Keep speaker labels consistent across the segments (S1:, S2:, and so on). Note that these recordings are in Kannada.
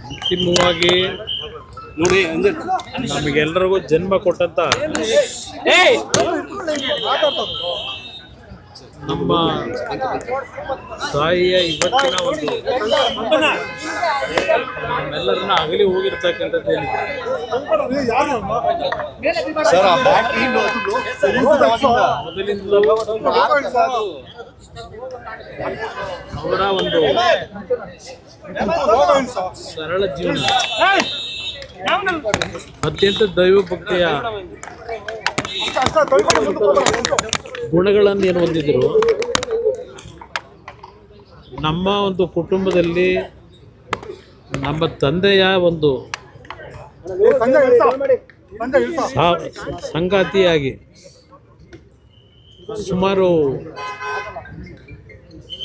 S1: ಅಂತಿಮವಾಗಿ ನೋಡಿ ನಮಗೆಲ್ಲರಿಗೂ ಜನ್ಮ ಕೊಟ್ಟಂತ ನಮ್ಮ ತಾಯಿಯ ಇವತ್ತಿನ ಒಂದು ನಮ್ಮೆಲ್ಲರನ್ನ ಅಗಲಿ ಹೋಗಿರ್ತಕ್ಕಂಥದ್ದು ಏನಿದೆ ಮೊದಲಿಂದಲೂ ಅವರ ಒಂದು ಸರಳ ಜೀವನ, ಅತ್ಯಂತ ದೈವ ಭಕ್ತಿಯ ಗುಣಗಳನ್ನು ಏನು ಹೊಂದಿದ್ರು. ನಮ್ಮ ಒಂದು ಕುಟುಂಬದಲ್ಲಿ ನಮ್ಮ ತಂದೆಯ ಒಂದು ಸಂಗಾತಿಯಾಗಿ ಸುಮಾರು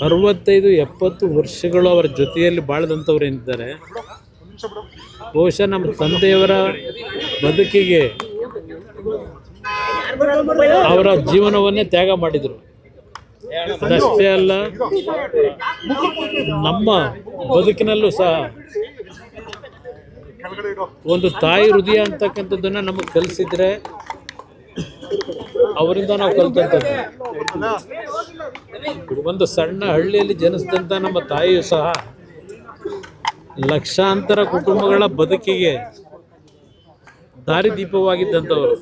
S1: 65-70 ವರ್ಷಗಳು ಅವರ ಜೊತೆಯಲ್ಲಿ ಬಾಳದಂಥವ್ರು ಏನಿದ್ದಾರೆ, ಬಹುಶಃ ನಮ್ಮ ತಂದೆಯವರ ಬದುಕಿಗೆ ಅವರ ಜೀವನವನ್ನೇ ತ್ಯಾಗ ಮಾಡಿದರು. ಅದಷ್ಟೇ ಅಲ್ಲ, ನಮ್ಮ ಬದುಕಿನಲ್ಲೂ ಸಹ ಒಂದು ತಾಯಿ ಹೃದಯ ಅಂತಕ್ಕಂಥದ್ದನ್ನು ನಮಗೆ ಕಲಿಸಿದ್ರೆ ಅವರಿಂದ ನಾವು ಕಲಿತಂಥದ್ದು. ಒಂದು ಸಣ್ಣ ಹಳ್ಳಿಯಲ್ಲಿ ಜನಿಸಿದಂಥ ನಮ್ಮ ತಾಯಿಯು ಸಹ ಲಕ್ಷಾಂತರ ಕುಟುಂಬಗಳ ಬದುಕಿಗೆ ದಾರಿದೀಪವಾಗಿದ್ದಂಥವರು.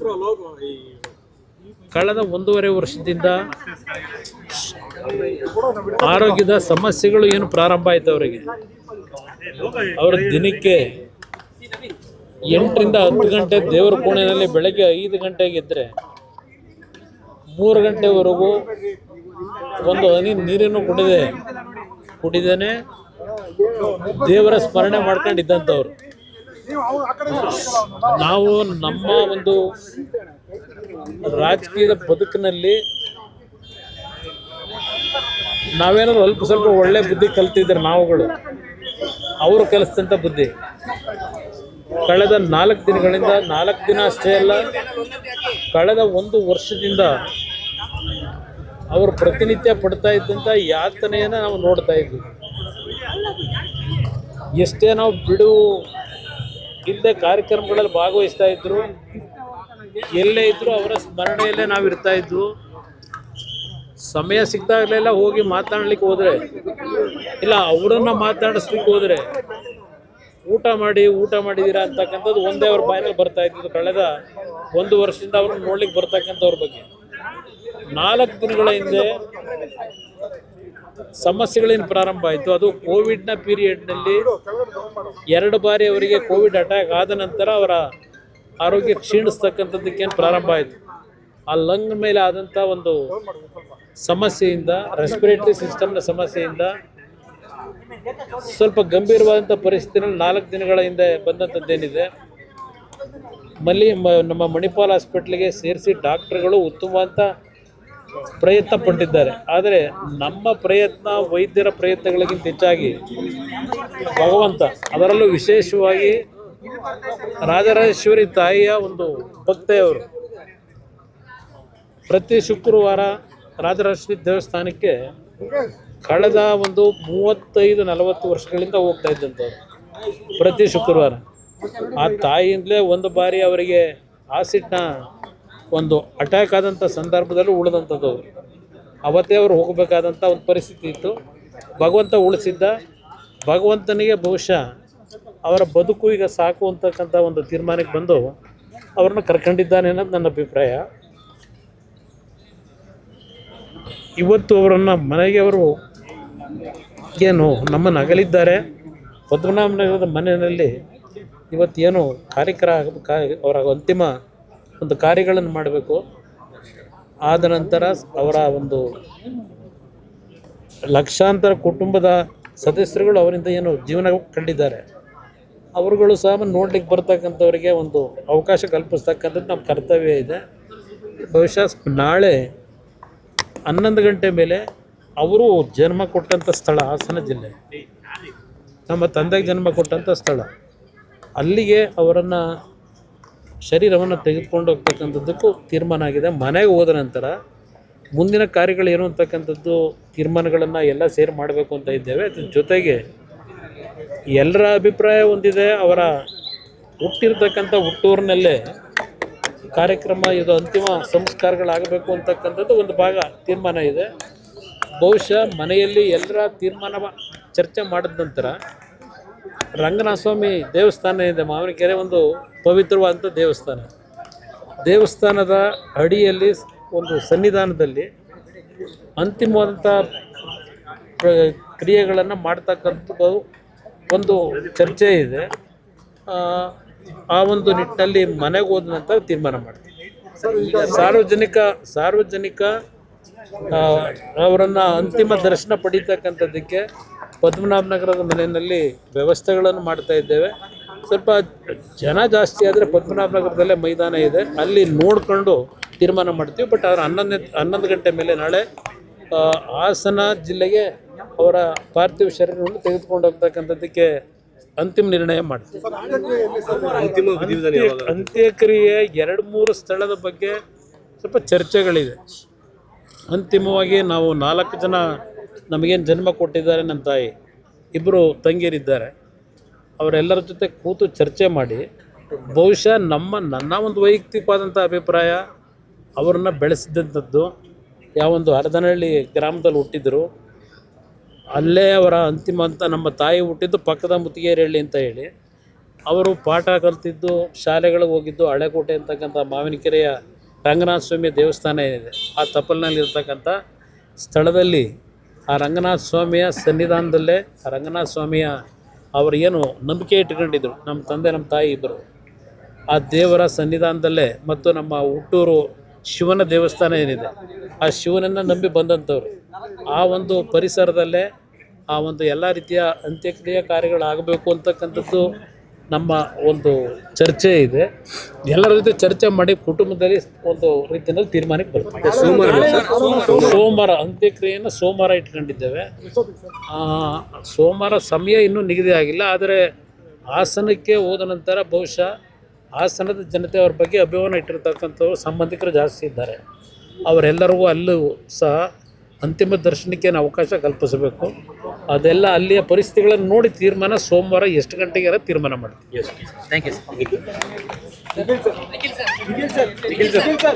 S1: ಕಳೆದ 1.5 ವರ್ಷದಿಂದ ಆರೋಗ್ಯದ ಸಮಸ್ಯೆಗಳು ಏನು ಪ್ರಾರಂಭ ಆಯಿತು ಅವರಿಗೆ. ಅವರ ದಿನಕ್ಕೆ 8 ರಿಂದ 10 ಗಂಟೆ ದೇವರ ಕೋಣೆಯಲ್ಲಿ ಬೆಳಗ್ಗೆ 5 ಗಂಟೆಗೆ ಇದ್ದರೆ 3 ಗಂಟೆವರೆಗೂ ಒಂದು ಹನಿ ನೀರನ್ನು ಕುಡಿದೇನೆ ದೇವರ ಸ್ಮರಣೆ ಮಾಡ್ಕೊಂಡಿದ್ದಂಥವ್ರು. ನಾವು ನಮ್ಮ ಒಂದು ರಾಜಕೀಯದ ಬದುಕಿನಲ್ಲಿ ನಾವೇನಾದ್ರು ಅಲ್ಪ ಸ್ವಲ್ಪ ಒಳ್ಳೆ ಬುದ್ಧಿ ಕಲ್ತಿದ್ರೆ ನಾವುಗಳು, ಅವರು ಕಲಿಸಿದಂಥ ಬುದ್ಧಿ ಕಳೆದ 4 ದಿನಗಳಿಂದ 4 ದಿನ ಅಷ್ಟೇ ಅಲ್ಲ, ಕಳೆದ 1 ವರ್ಷದಿಂದ ಅವರು ಪ್ರತಿನಿತ್ಯ ಪಡ್ತಾ ಇದ್ದಂಥ ಯಾತನೆಯನ್ನು ನಾವು ನೋಡ್ತಾ ಇದ್ವಿ. ಎಷ್ಟೇ ನಾವು ಬಿಡು ಇಲ್ಲದೆ ಕಾರ್ಯಕ್ರಮಗಳಲ್ಲಿ ಭಾಗವಹಿಸ್ತಾ ಇದ್ರು, ಎಲ್ಲೇ ಇದ್ದರೂ ಅವರ ಸ್ಮರಣೆಯಲ್ಲೇ ನಾವು ಇರ್ತಾ ಇದ್ವು. ಸಮಯ ಸಿಕ್ಕಾಗಲೆಲ್ಲ ಹೋಗಿ ಮಾತನಾಡ್ಲಿಕ್ಕೆ ಹೋದರೆ, ಇಲ್ಲ ಅವರನ್ನು ಮಾತನಾಡಿಸ್ಲಿಕ್ಕೆ ಹೋದರೆ ಊಟ ಮಾಡಿದ್ದೀರಾ ಅಂತಕ್ಕಂಥದ್ದು ಒಂದೇ ಅವ್ರ ಬಾಯಿನಲ್ಲಿ ಬರ್ತಾ ಇದ್ದು. ಕಳೆದ 1 ವರ್ಷದಿಂದ ಅವ್ರನ್ನ ನೋಡ್ಲಿಕ್ಕೆ ಬರ್ತಕ್ಕಂಥವ್ರ ಬಗ್ಗೆ 4 ದಿನಗಳ ಹಿಂದೆ ಸಮಸ್ಯೆಗಳೇನು ಪ್ರಾರಂಭ ಆಯಿತು, ಅದು ಕೋವಿಡ್ನ ಪೀರಿಯಡ್ನಲ್ಲಿ 2 ಬಾರಿ ಅವರಿಗೆ ಕೋವಿಡ್ ಅಟ್ಯಾಕ್ ಆದ ನಂತರ ಅವರ ಆರೋಗ್ಯ ಕ್ಷೀಣಿಸ್ತಕ್ಕಂಥದ್ದಕ್ಕೇನು ಪ್ರಾರಂಭ ಆಯಿತು. ಆ ಲಂಗ್ ಮೇಲೆ ಆದಂಥ ಒಂದು ಸಮಸ್ಯೆಯಿಂದ, ರೆಸ್ಪಿರೇಟರಿ ಸಿಸ್ಟಮ್ನ ಸಮಸ್ಯೆಯಿಂದ ಸ್ವಲ್ಪ ಗಂಭೀರವಾದಂಥ ಪರಿಸ್ಥಿತಿಯಲ್ಲಿ 4 ದಿನಗಳ ಹಿಂದೆ ಬಂದಂಥದ್ದೇನಿದೆ, ನಮ್ಮ ಮಣಿಪಾಲ್ ಹಾಸ್ಪಿಟ್ಲಿಗೆ ಸೇರಿಸಿ ಡಾಕ್ಟ್ರುಗಳು ಉತ್ತಮವಾದ ಪ್ರಯತ್ನ ಪಟ್ಟಿದ್ದಾರೆ. ಆದರೆ ನಮ್ಮ ಪ್ರಯತ್ನ, ವೈದ್ಯರ ಪ್ರಯತ್ನಗಳಿಗಿಂತ ಹೆಚ್ಚಾಗಿ ಭಗವಂತ, ಅದರಲ್ಲೂ ವಿಶೇಷವಾಗಿ ರಾಜರಾಜೇಶ್ವರಿ ತಾಯಿಯ ಒಂದು ಭಕ್ತೆಯವರು ಪ್ರತಿ ಶುಕ್ರವಾರ ರಾಜರಾಜೇಶ್ವರಿ ದೇವಸ್ಥಾನಕ್ಕೆ ಕಳೆದ ಒಂದು 35-40 ವರ್ಷಗಳಿಂದ ಹೋಗ್ತಾ ಇದ್ದಂಥವ್ರು ಪ್ರತಿ ಶುಕ್ರವಾರ. ಆ ತಾಯಿಯಿಂದಲೇ ಒಂದು ಬಾರಿ ಅವರಿಗೆ ಆಸಿಡ್ನ ಒಂದು ಅಟ್ಯಾಕ್ ಆದಂಥ ಸಂದರ್ಭದಲ್ಲೂ ಉಳಿದಂಥದ್ದು. ಅವತ್ತೇ ಅವರು ಹೋಗಬೇಕಾದಂಥ ಒಂದು ಪರಿಸ್ಥಿತಿ ಇತ್ತು. ಭಗವಂತ ಉಳಿಸಿದ್ದ. ಭಗವಂತನಿಗೆ ಬಹುಶಃ ಅವರ ಬದುಕು ಈಗ ಸಾಕು ಅಂತಕ್ಕಂಥ ಒಂದು ತೀರ್ಮಾನಕ್ಕೆ ಬಂದು ಅವ್ರನ್ನ ಕರ್ಕೊಂಡಿದ್ದಾನೆ ಅನ್ನೋದು ನನ್ನ ಅಭಿಪ್ರಾಯ. ಇವತ್ತು ಅವರನ್ನು ಮನೆಗೆ ಅವರು ಏನು ನಮ್ಮನ್ನು ಅಗಲಿದ್ದಾರೆ. ಪದ್ಮನಾಭನಗರದ ಮನೆಯಲ್ಲಿ ಇವತ್ತೇನು ಅವರ ಅಂತಿಮ ಒಂದು ಕಾರ್ಯಗಳನ್ನು ಮಾಡಬೇಕು. ಆದ ನಂತರ ಅವರ ಒಂದು ಲಕ್ಷಾಂತರ ಕುಟುಂಬದ ಸದಸ್ಯರುಗಳು ಅವರಿಂದ ಏನು ಜೀವನ ಕಂಡಿದ್ದಾರೆ, ಅವರುಗಳು ಸಹ ನೋಡ್ಲಿಕ್ಕೆ ಬರ್ತಕ್ಕಂಥವರಿಗೆ ಒಂದು ಅವಕಾಶ ಕಲ್ಪಿಸ್ತಕ್ಕಂಥದ್ದು ನಮ್ಮ ಕರ್ತವ್ಯ ಇದೆ. ಬಹುಶಃ ನಾಳೆ 11 ಗಂಟೆ ಮೇಲೆ ಅವರು ಜನ್ಮ ಕೊಟ್ಟಂಥ ಸ್ಥಳ ಹಾಸನ ಜಿಲ್ಲೆ, ನಮ್ಮ ತಂದೆಗೆ ಜನ್ಮ ಕೊಟ್ಟಂಥ ಸ್ಥಳ, ಅಲ್ಲಿಗೆ ಅವರನ್ನು ಶರೀರವನ್ನು ತೆಗೆದುಕೊಂಡು ಹೋಗ್ತಕ್ಕಂಥದ್ದಕ್ಕೂ ತೀರ್ಮಾನ ಆಗಿದೆ. ಮನೆಗೆ ಹೋದ ನಂತರ ಮುಂದಿನ ಕಾರ್ಯಗಳು ಏನು ಅಂತಕ್ಕಂಥದ್ದು ತೀರ್ಮಾನಗಳನ್ನು ಎಲ್ಲ ಸೇರಿ ಮಾಡಬೇಕು ಅಂತ ಇದ್ದೇವೆ. ಅದ್ರ ಜೊತೆಗೆ ಎಲ್ಲರ ಅಭಿಪ್ರಾಯ ಹೊಂದಿದೆ. ಅವರ ಹುಟ್ಟಿರ್ತಕ್ಕಂಥ ಹುಟ್ಟೂರಿನಲ್ಲೇ ಕಾರ್ಯಕ್ರಮ, ಇದು ಅಂತಿಮ ಸಂಸ್ಕಾರಗಳಾಗಬೇಕು ಅಂತಕ್ಕಂಥದ್ದು ಒಂದು ಭಾಗ ತೀರ್ಮಾನ ಇದೆ. ಬಹುಶಃ ಮನೆಯಲ್ಲಿ ಎಲ್ಲರ ತೀರ್ಮಾನ ಚರ್ಚೆ ಮಾಡಿದ ನಂತರ ರಂಗನಾಥ ಸ್ವಾಮಿ ದೇವಸ್ಥಾನ ಇದೆ, ಮಾವಿನಕೆರೆ ಒಂದು ಪವಿತ್ರವಾದಂಥ ದೇವಸ್ಥಾನದ ಅಡಿಯಲ್ಲಿ ಒಂದು ಸನ್ನಿಧಾನದಲ್ಲಿ ಅಂತಿಮವಾದಂಥ ಕ್ರಿಯೆಗಳನ್ನು ಮಾಡ್ತಕ್ಕಂಥದ್ದು ಒಂದು ಚರ್ಚೆ ಇದೆ. ಆ ಒಂದು ನಿಟ್ಟಿನಲ್ಲಿ ಮನೆಗೆ ಹೋದ ನಂತರ ತೀರ್ಮಾನ ಮಾಡ್ತೀವಿ. ಸಾರ್ವಜನಿಕ ಅವರನ್ನು ಅಂತಿಮ ದರ್ಶನ ಪಡೀತಕ್ಕಂಥದ್ದಕ್ಕೆ ಪದ್ಮನಾಭನಗರದ ಮನೆಯಲ್ಲಿ ವ್ಯವಸ್ಥೆಗಳನ್ನು ಮಾಡ್ತಾ ಇದ್ದೇವೆ. ಸ್ವಲ್ಪ ಜನ ಜಾಸ್ತಿ ಆದರೆ ಪದ್ಮನಾಭನಗರದಲ್ಲೇ ಮೈದಾನ ಇದೆ, ಅಲ್ಲಿ ನೋಡಿಕೊಂಡು ತೀರ್ಮಾನ ಮಾಡ್ತೀವಿ. ಬಟ್ ಅವ್ರು 11 ಗಂಟೆ ಮೇಲೆ ನಾಳೆ ಹಾಸನ ಜಿಲ್ಲೆಗೆ ಅವರ ಪಾರ್ಥಿವ ಶರೀರವನ್ನು ತೆಗೆದುಕೊಂಡು ಹೋಗ್ತಕ್ಕಂಥದ್ದಕ್ಕೆ ಅಂತಿಮ ನಿರ್ಣಯ ಮಾಡ್ತೀವಿ. ಅಂತ್ಯಕ್ರಿಯೆ 2-3 ಸ್ಥಳದ ಬಗ್ಗೆ ಸ್ವಲ್ಪ ಚರ್ಚೆಗಳಿದೆ. ಅಂತಿಮವಾಗಿ ನಾವು 4 ಜನ ನಮಗೇನು ಜನ್ಮ ಕೊಟ್ಟಿದ್ದಾರೆ, ನಮ್ಮ ತಾಯಿ 2 ತಂಗಿಯರಿದ್ದಾರೆ, ಅವರೆಲ್ಲರ ಜೊತೆ ಕೂತು ಚರ್ಚೆ ಮಾಡಿ ಬಹುಶಃ ನನ್ನ ಒಂದು ವೈಯಕ್ತಿಕವಾದಂಥ ಅಭಿಪ್ರಾಯ, ಅವ್ರನ್ನ ಬೆಳೆಸಿದಂಥದ್ದು ಯಾವೊಂದು ಹರದನಹಳ್ಳಿ ಗ್ರಾಮದಲ್ಲಿ ಹುಟ್ಟಿದ್ರು, ಅಲ್ಲೇ ಅವರ ಅಂತಿಮ ಅಂತ ನಮ್ಮ ತಾಯಿ ಹುಟ್ಟಿದ್ದು ಪಕ್ಕದ ಮುತ್ತಿಗೆರಹಳ್ಳಿ ಅಂತ ಹೇಳಿ, ಅವರು ಪಾಠ ಕಲ್ತಿದ್ದು, ಶಾಲೆಗಳಿಗೆ ಹೋಗಿದ್ದು ಹಳೆಕೋಟೆ ಅಂತಕ್ಕಂಥ ಮಾವಿನಕೆರೆಯ ರಂಗನಾಥ ಸ್ವಾಮಿ ದೇವಸ್ಥಾನ ಏನಿದೆ ಆ ತಪ್ಪಲಿನಲ್ಲಿರ್ತಕ್ಕಂಥ ಸ್ಥಳದಲ್ಲಿ ಆ ರಂಗನಾಥ ಸ್ವಾಮಿಯ ಸನ್ನಿಧಾನದಲ್ಲೇ ಆ ರಂಗನಾಥ ಸ್ವಾಮಿಯ ಅವರು ಏನು ನಂಬಿಕೆ ಇಟ್ಕೊಂಡಿದ್ರು, ನಮ್ಮ ತಂದೆ ನಮ್ಮ ತಾಯಿ ಇಬ್ಬರು, ಆ ದೇವರ ಸನ್ನಿಧಾನದಲ್ಲೇ ಮತ್ತು ನಮ್ಮ ಹುಟ್ಟೂರು ಶಿವನ ದೇವಸ್ಥಾನ ಏನಿದೆ ಆ ಶಿವನನ್ನು ನಂಬಿ ಬಂದಂಥವ್ರು, ಆ ಒಂದು ಪರಿಸರದಲ್ಲೇ ಆ ಒಂದು ಎಲ್ಲ ರೀತಿಯ ಅಂತ್ಯಕ್ರಿಯೆ ಕಾರ್ಯಗಳಾಗಬೇಕು ಅಂತಕ್ಕಂಥದ್ದು ನಮ್ಮ ಒಂದು ಚರ್ಚೆ ಇದೆ. ಎಲ್ಲರ ಜೊತೆ ಚರ್ಚೆ ಮಾಡಿ ಕುಟುಂಬದಲ್ಲಿ ಒಂದು ರೀತಿಯಲ್ಲಿ ತೀರ್ಮಾನಕ್ಕೆ ಬರ್ತೀವಿ. ಸೋಮವಾರ ಅಂತ್ಯಕ್ರಿಯೆಯನ್ನು ಸೋಮವಾರ ಇಟ್ಕೊಂಡಿದ್ದೇವೆ. ಸೋಮವಾರ ಸಮಯ ಇನ್ನೂ ನಿಗದಿ ಆಗಿಲ್ಲ. ಆದರೆ ಹಾಸನಕ್ಕೆ ಹೋದ ನಂತರ ಬಹುಶಃ ಹಾಸನದ ಜನತೆ ಅವ್ರ ಬಗ್ಗೆ ಅಭಿಮಾನ ಇಟ್ಟಿರ್ತಕ್ಕಂಥವ್ರು ಸಂಬಂಧಿಕರು ಜಾಸ್ತಿ ಇದ್ದಾರೆ. ಅವರೆಲ್ಲರಿಗೂ ಅಲ್ಲೂ ಸಹ ಅಂತಿಮ ದರ್ಶನಕ್ಕೆ ಅವಕಾಶ ಕಲ್ಪಿಸಬೇಕು. ಅದೆಲ್ಲ ಅಲ್ಲಿಯ ಪರಿಸ್ಥಿತಿಗಳನ್ನು ನೋಡಿ ತೀರ್ಮಾನ ಸೋಮವಾರ ಎಷ್ಟು ಗಂಟೆಗೆ ತೀರ್ಮಾನ ಮಾಡ್ತೀವಿ.
S2: Thank you sir.